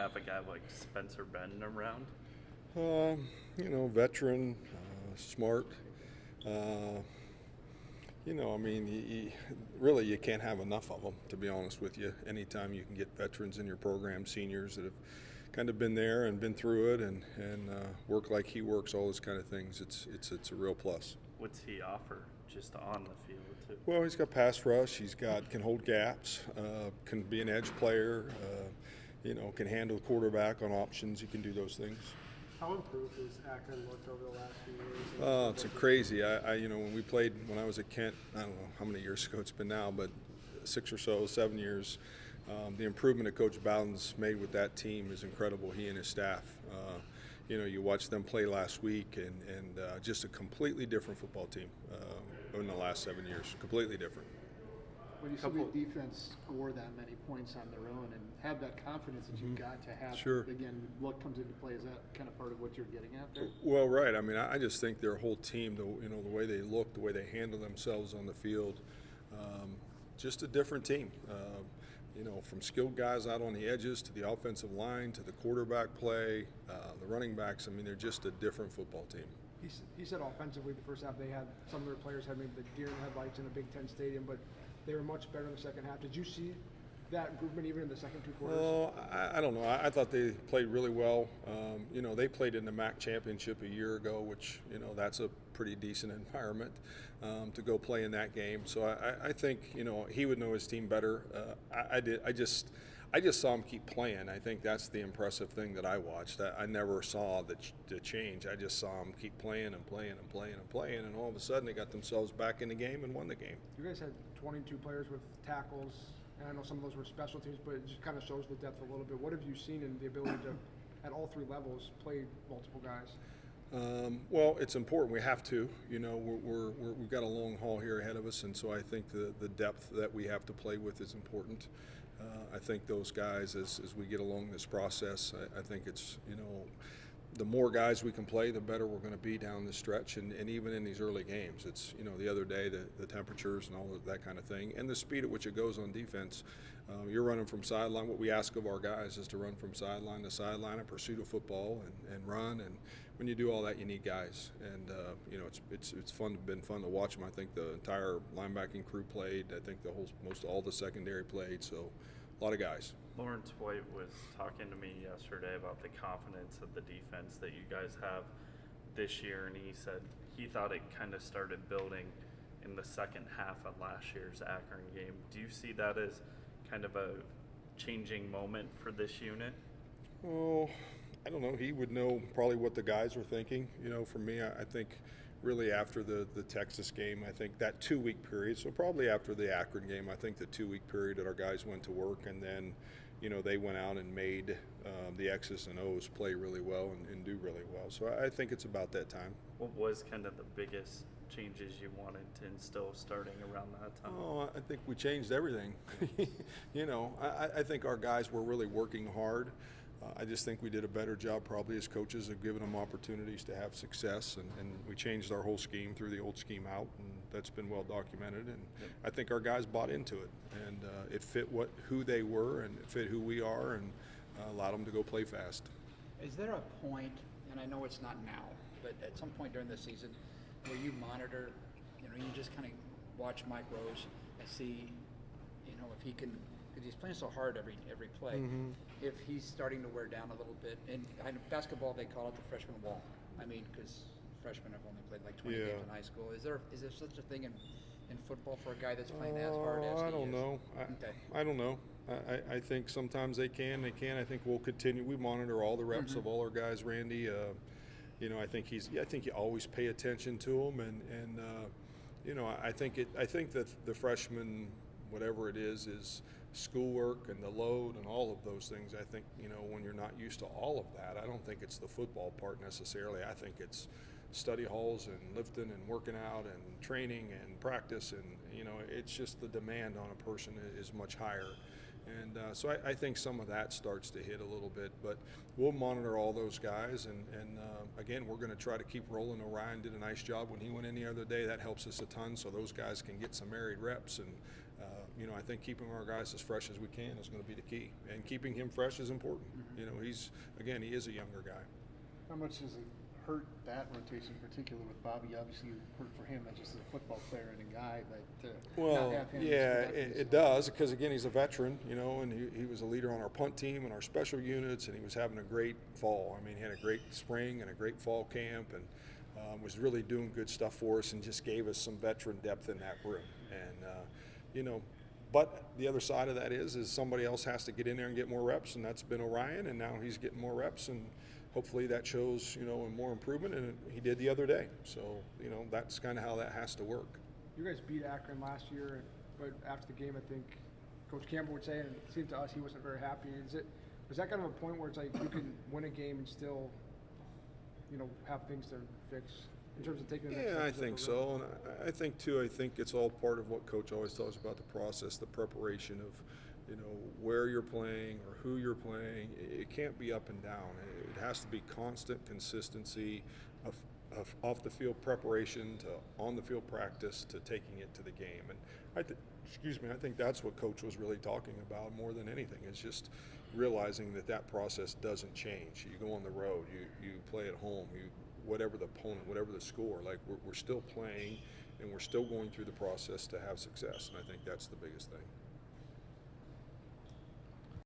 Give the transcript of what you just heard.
have a guy like Spencer Benton around? Veteran, smart. Uh, I mean, really, you can't have enough of them, to be honest with you. Anytime you can get veterans in your program, seniors that have kind of been there and been through it and work like he works, all those kind of things, it's a real plus. What's he offer just on the field too? Well, he's got pass rush. He's got can hold gaps. Can be an edge player. Can handle the quarterback on options. He can do those things. How improved has Akron looked over the last few years? Oh, it's crazy. When we played when I was at Kent, I don't know how many years ago it's been now, but 6 or so, 7 years. The improvement that Coach Bowden's made with that team is incredible. He and his staff. You watched them play last week, and just a completely different football team in the last 7 years. Completely different. When you see the defense score that many points on their own and have that confidence that you've got to have, Sure. Again, what comes into play, is that kind of part of what you're getting at there? Well, right. I mean, I just think their whole team, the way they look, the way they handle themselves on the field, just a different team. From skilled guys out on the edges to the offensive line to the quarterback play, the running backs. I mean, they're just a different football team. He said offensively the first half they had some of their players had maybe the deer in the headlights in a Big Ten stadium, but they were much better in the second half. Did you see that improvement even in the second two quarters? Well, I don't know. I thought they played really well. They played in the MAC championship a year ago, which that's a pretty decent environment to go play in that game. So I think he would know his team better. I just saw him keep playing. I think that's the impressive thing that I watched. I never saw the change. I just saw him keep playing and playing and playing and playing, and all of a sudden they got themselves back in the game and won the game. You guys had 22 players with tackles, and I know some of those were special teams, but it just kind of shows the depth a little bit. What have you seen in the ability to, at all three levels, play multiple guys? Well, it's important. We have to. We've got a long haul here ahead of us, and so I think the depth that we have to play with is important. I think those guys, as we get along this process, I think it's the more guys we can play, the better we're going to be down the stretch, and even in these early games. It's the other day the temperatures and all of that kind of thing, and the speed at which it goes on defense. You're running from sideline. What we ask of our guys is to run from sideline to sideline in pursuit of football and run. And when you do all that, you need guys. And it's been fun to watch them. I think the entire linebacking crew played. I think most all the secondary played. So a lot of guys. Lawrence White was talking to me yesterday about the confidence of the defense that you guys have this year, and he said he thought it kind of started building in the second half of last year's Akron game. Do you see that as kind of a changing moment for this unit? Well, I don't know. He would know probably what the guys were thinking. For me, I think really after the Texas game, I think that 2-week period, so probably after the Akron game, I think the 2-week period that our guys went to work, and then they went out and made the X's and O's play really well and do really well. So I think it's about that time. What was kind of the biggest changes you wanted to instill starting around that time? Oh, I think we changed everything. I think our guys were really working hard. I just think we did a better job probably as coaches of giving them opportunities to have success, and we changed our whole scheme, threw the old scheme out, and that's been well documented, and I think our guys bought into it, and it fit who they were, and it fit who we are, and allowed them to go play fast. Is there a point, and I know it's not now, but at some point during the season where you monitor, you just kind of watch Mike Rose and see, if he can, because he's playing so hard every play, if he's starting to wear down a little bit. And in basketball, they call it the freshman wall. I mean, because freshmen have only played like 20 games in high school. Is there such a thing in football for a guy that's playing as hard as he is? I don't know. I don't know. I think sometimes they can. I think we'll continue. We monitor all the reps of all our guys. Randy, I think you always pay attention to him, and I think that the freshman, whatever it is schoolwork and the load and all of those things. I think when you're not used to all of that, I don't think it's the football part necessarily. I think it's study halls and lifting and working out and training and practice, and it's just the demand on a person is much higher. And so I think some of that starts to hit a little bit, but we'll monitor all those guys. And again, we're going to try to keep rolling. Orion did a nice job when he went in the other day. That helps us a ton, so those guys can get some married reps. And I think keeping our guys as fresh as we can is going to be the key. And keeping him fresh is important. He is a younger guy. How much does it hurt that rotation, particularly with Bobby? Obviously, you hurt for him as just a football player and a guy, but not have him. Yeah, it does, because again, he's a veteran, and he was a leader on our punt team and our special units, and he was having a great fall. I mean, he had a great spring and a great fall camp, and was really doing good stuff for us, and just gave us some veteran depth in that room. And but the other side of that is somebody else has to get in there and get more reps, and that's been Orion, and now he's getting more reps, and hopefully that shows, more improvement, and he did the other day. So, that's kind of how that has to work. You guys beat Akron last year, but after the game, I think Coach Campbell would say, and it seemed to us he wasn't very happy. Was that kind of a point where it's like you can win a game and still, have things to fix in terms of taking the next step? Yeah, I think so, and I think too. I think it's all part of what Coach always tells about the process, the preparation of, where you're playing or who you're playing. It can't be up and down. It has to be constant consistency of off the field preparation to on the field practice to taking it to the game. And I think that's what Coach was really talking about more than anything. Is just realizing that process doesn't change. You go on the road, you play at home, whatever the opponent, whatever the score. Like we're still playing, and we're still going through the process to have success. And I think that's the biggest thing.